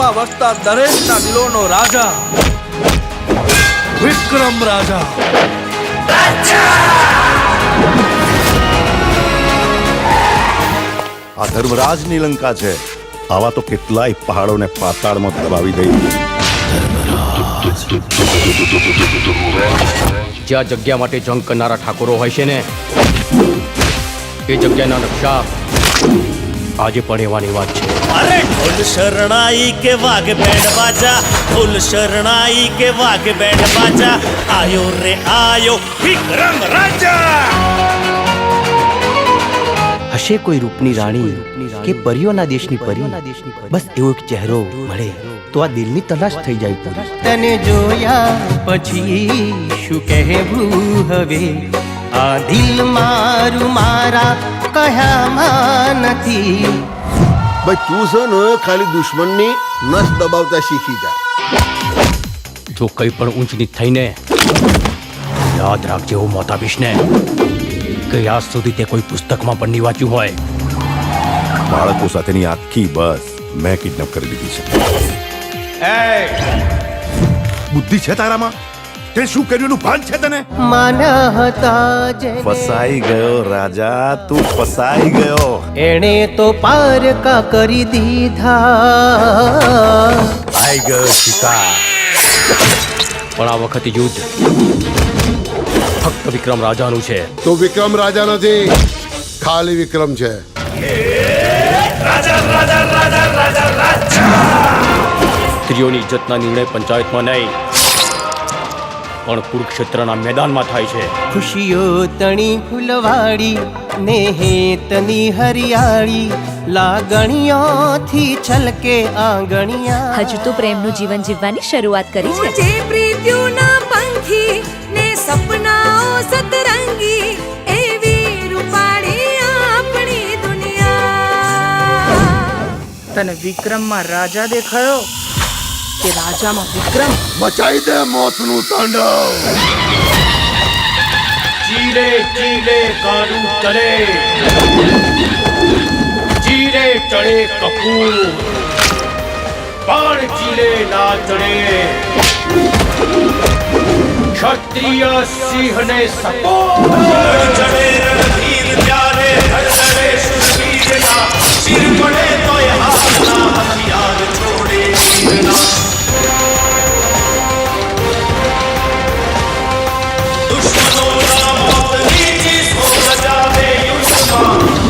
માં વસતા દરેકના દિલોનો રાજા વિક્રમ રાજા। આ ધર્મરાજની લંકા છે। આવા તો કેટલાય પહાડોને પાતાળમાં દબાવી દઈ। જ્યાં જગ્યા માટે જંગ કરનારા ઠાકોરો હોય છે ને, એ જગ્યાના નકશા આજે પણ એવાની વાત છે। अरे ढोल शरणाई के वाग बैंड बाजा, ढोल शरणाई के वाग बैंड बाजा, आयो रे आयो विक्रम राजा। હશે કોઈ રૂપની રાણી કે પરીઓના દેશની પરી, બસ એવો એક ચહેરો મળે તો આ દિલની તલાશ થઈ જાય પૂરી। તને જોયા પછી શું કહેવું હવે, આ દિલ મારું મારા કહ્યામાં નથી। ભાઈ તું છે ને ખાલી દુશ્મનની નસ દબાવતા શીખી જા। જો કંઈ પણ ઊંચ નીચ થઈને યાદ રાખજે, હું મોત આપીશ ને કે આજ સુધી તે કોઈ પુસ્તકમાં પણ નહીં વાંચ્યું હોય। બાળકો સાથેની આખી બસ મેં કિડનેપ કરી લીધી છે। બુદ્ધિ છે તારામાં? તે શું કર્યું એનું ભાન છે તને? માના હતા જેને ફસાઈ ગયો રાજા, તું ફસાઈ ગયો। એણે તો પારકા કરી દીધા। આઈ ગયો શિકાર, પણ આ વખતે યુદ્ધ ફક્ત વિક્રમ રાજાનું છે। તો વિક્રમ રાજા નથી, ખાલી વિક્રમ છે। સ્ત્રીઓની ઇજ્જતના નિર્ણય પંચાયતમાં નહીં પણ કુરુક્ષેત્રના મેદાનમાં થાય છે। ખુશીઓ તણી ફૂલવાડી ને હેતની હરિયાળી, લાગણીઓથી છલકે આંગણિયા। હજુ તો પ્રેમનું જીવન જીવવાની શરૂઆત કરી છે। જે પ્રીત્યુના પંખી ને સપનાઓ સતરંગી, એવી રૂપાળી આપણી દુનિયા। તને વિક્રમમાં રાજા દેખાયો કે રાજામાં વિક્રમ? મચાઈ દે મોતનું તાંડવ। ચીલે ચીલે કાળું ચડે, ચીલે ચડે કપૂર, પણ ચીલે ના ચડે ક્ષત્રિય સિંહને સપોર્ટ। चढ़े रणधीर प्यारे, धड़ धड़े शूरवीरना, सिर पड़े तो यहाँ हथियार छोड़े वीरना। दुश्मनों ना मौत नीची सो बजावे युद्धमा,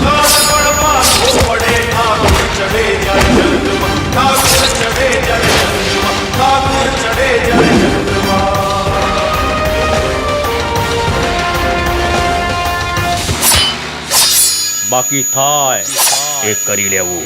काल पड़वा को पड़े ठाकुर चढ़े जाए जंगमा, ठाकुर चढ़े जाए जंगमा, ठाकुर चढ़े जाए जंगमा। બાકી થાય એ કરી લેવું।